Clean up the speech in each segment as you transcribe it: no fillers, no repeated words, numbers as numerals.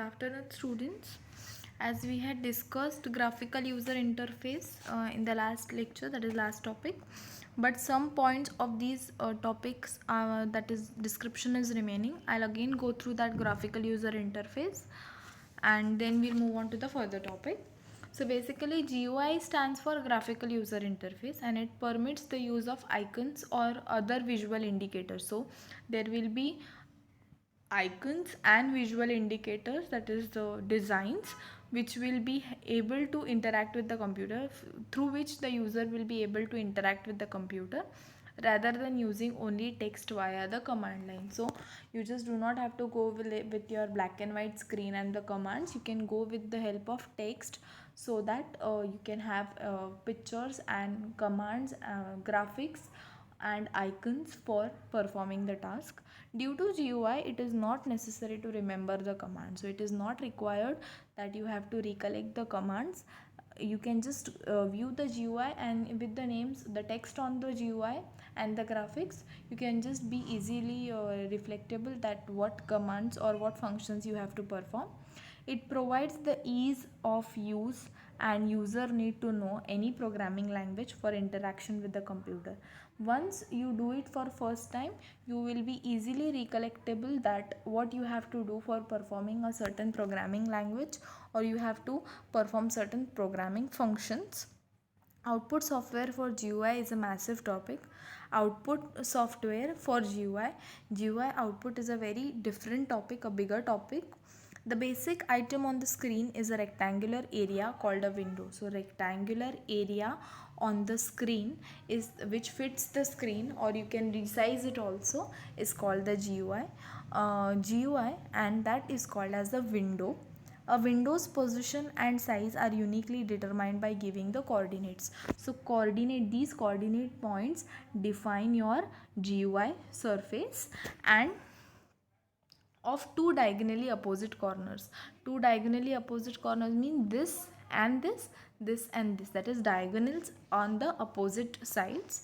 Good afternoon, students. As we had discussed graphical user interface in the last lecture, that is last topic, but some points of these topics, that is description is remaining. I'll again go through that graphical user interface and then we'll move on to the further topic. So basically GUI stands for graphical user interface and it permits the use of icons or other visual indicators. So there will be icons and visual indicators, that is the designs, which will be able to interact with the computer, through which the user will be able to interact with the computer rather than using only text via the command line. So you just do not have to go with your black and white screen and the commands. You can go with the help of text, so that you can have pictures and commands, graphics and icons for performing the task. Due to GUI, it is not necessary to remember the command. So it is not required that you have to recollect the commands. You can just view the GUI, and with the names, the text on the GUI and the graphics, you can just be easily reflectable that what commands or what functions you have to perform. It provides the ease of use, and user need to know any programming language for interaction with the computer. Once you do it for first time, you will be easily recollectable that what you have to do for performing a certain programming language, or you have to perform certain programming functions. Output software for GUI is a massive topic. Output software for GUI output is a very different topic, a bigger topic. The basic item on the screen is a rectangular area called a window. So rectangular area on the screen is which fits the screen, or you can resize it also, is called the GUI, and that is called as the window. A window's position and size are uniquely determined by giving the coordinates. So these coordinate points define your GUI surface, and of two diagonally opposite corners. Two diagonally opposite corners mean this and this and this, that is diagonals on the opposite sides.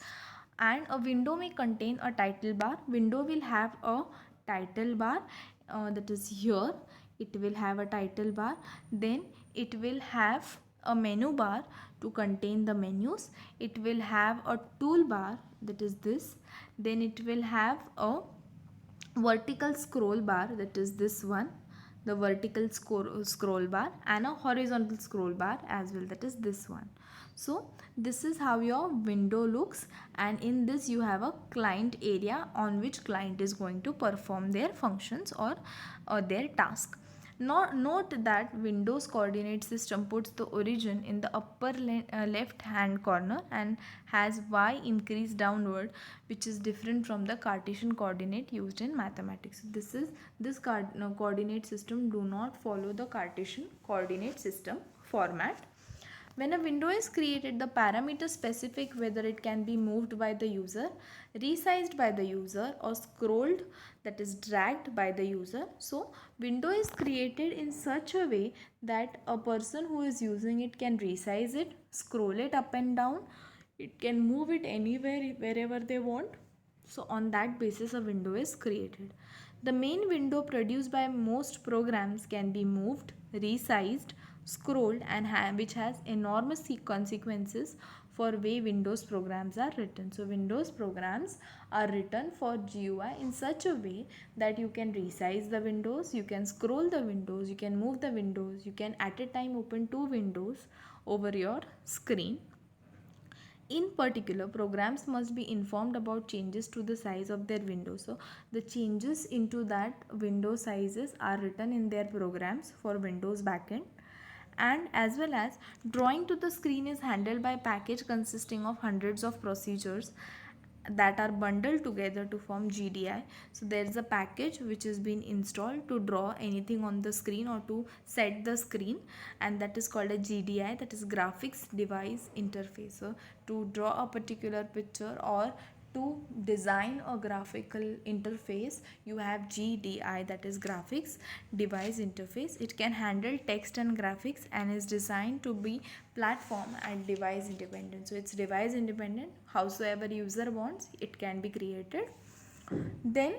And a window may contain a title bar. Window will have a title bar, that is here. It will have a title bar. Then it will have a menu bar to contain the menus. It will have a toolbar, that is this. Then it will have a vertical scroll bar, that is this one, the vertical scroll bar, and a horizontal scroll bar as well, that is this one. So this is how your window looks, and in this you have a client area on which client is going to perform their functions or their task. Note that Windows coordinate system puts the origin in the upper left hand corner and has y increased downward, which is different from the Cartesian coordinate used in mathematics. This coordinate system do not follow the Cartesian coordinate system format. When a window is created, the parameters specific whether it can be moved by the user, resized by the user, or scrolled, that is dragged by the user. So window is created in such a way that a person who is using it can resize it, scroll it up and down, it can move it anywhere, wherever they want. So on that basis a window is created. The main window produced by most programs can be moved, resized, scrolled, and which has enormous consequences for way Windows programs are written. So Windows programs are written for GUI in such a way that you can resize the windows, you can scroll the windows, you can move the windows, you can at a time open two windows over your screen. In particular, programs must be informed about changes to the size of their window. So the changes into that window sizes are written in their programs for Windows backend. And as well as drawing to the screen is handled by a package consisting of hundreds of procedures that are bundled together to form GDI. So there is a package which has been installed to draw anything on the screen or to set the screen, and that is called a GDI, that is graphics device interface. So to draw a particular picture or to design a graphical interface, you have GDI, that is graphics device interface. It can handle text and graphics and is designed to be platform and device independent. So it's device independent, howsoever user wants it can be created. Then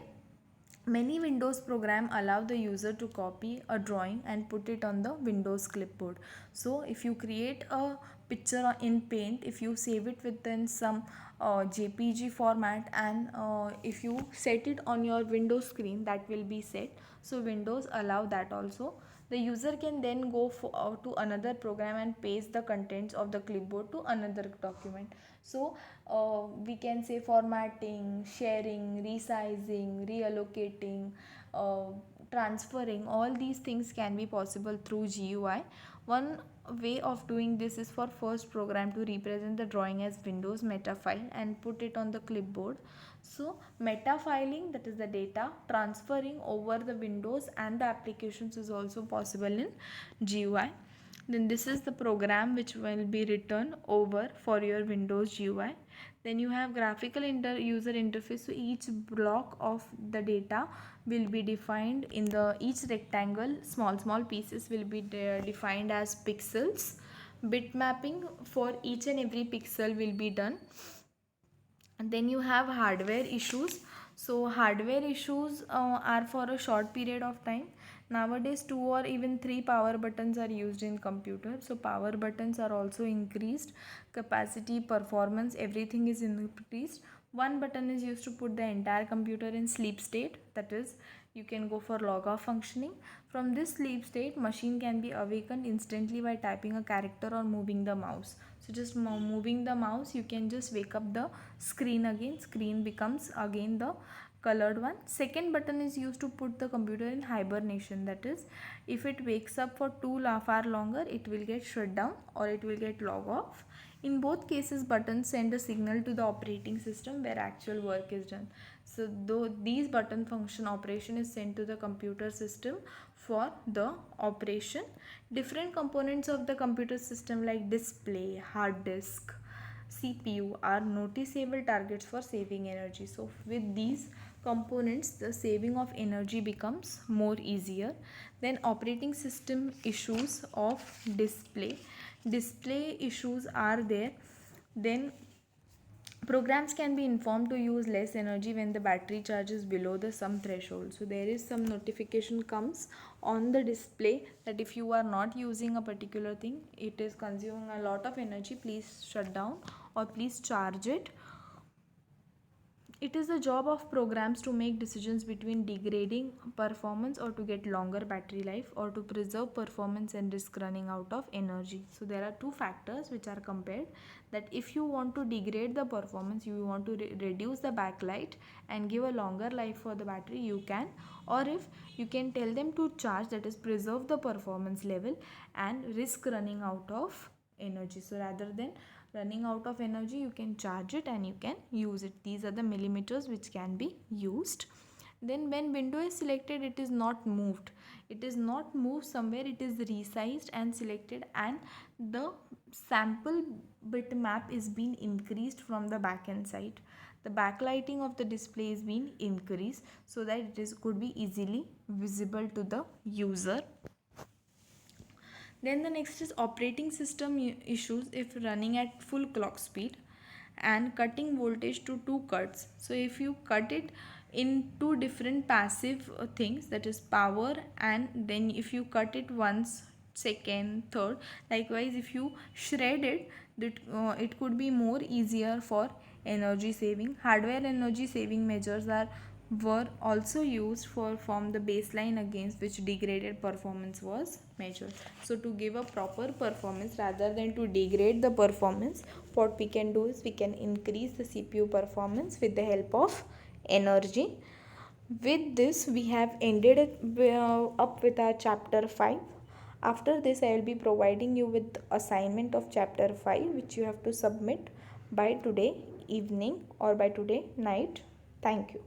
Many Windows program allow the user to copy a drawing and put it on the Windows clipboard. So if you create a picture in Paint, if you save it within some JPG format, and if you set it on your Windows screen, that will be set. So Windows allow that also. The user can then go to another program and paste the contents of the clipboard to another document. So we can say formatting, sharing, resizing, reallocating, uh, transferring, all these things can be possible through GUI. One way of doing this is for first program to represent the drawing as Windows meta file and put it on the clipboard. So meta filing, that is the data transferring over the Windows and the applications, is also possible in GUI. Then this is the program which will be written over for your Windows GUI. Then you have graphical user interface. So each block of the data will be defined in the each rectangle. Small pieces will be defined as pixels. Bit mapping for each and every pixel will be done. And then you have hardware issues. So hardware issues are for a short period of time. Nowadays 2 or even 3 power buttons are used in computer. So power buttons are also increased. Capacity, performance, everything is increased. One button is used to put the entire computer in sleep state, that is, you can go for log off functioning. From this sleep state, machine can be awakened instantly by typing a character or moving the mouse. So just moving the mouse, you can just wake up the screen again. Screen becomes again the colored one. Second button is used to put the computer in hibernation, that is, if it wakes up for too far longer, it will get shut down or it will get log off. In both cases, buttons send a signal to the operating system where actual work is done. So though these button function operation is sent to the computer system for the operation. Different components of the computer system like display, hard disk, CPU are noticeable targets for saving energy. So with these components, the saving of energy becomes more easier. Then operating system issues of display issues are there. Then programs can be informed to use less energy when the battery charge is below the some threshold. So there is some notification comes on the display that if you are not using a particular thing, it is consuming a lot of energy, please shut down or please charge it. It is the job of programs to make decisions between degrading performance or to get longer battery life, or to preserve performance and risk running out of energy. So there are two factors which are compared, that if you want to degrade the performance, you want to reduce the backlight and give a longer life for the battery, you can. Or if you can tell them to charge, that is preserve the performance level and risk running out of energy. So rather than running out of energy, you can charge it and you can use it. These are the millimeters which can be used. Then when window is selected, it is not moved. It is not moved somewhere, it is resized and selected, and the sample bitmap is being increased from the back end side. The backlighting of the display is being increased so that it is could be easily visible to the user. Then the next is operating system issues if running at full clock speed and cutting voltage to two cuts. So if you cut it in two different passive things, that is power, and then if you cut it once, second, third, likewise if you shred it, that it could be more easier for energy saving. Hardware energy saving measures were also used for form the baseline against which degraded performance was measured. So to give a proper performance rather than to degrade the performance, what we can do is we can increase the CPU performance with the help of energy. With this we have ended up with our chapter 5. After this I will be providing you with assignment of chapter 5 which you have to submit by today evening or by today night. Thank you.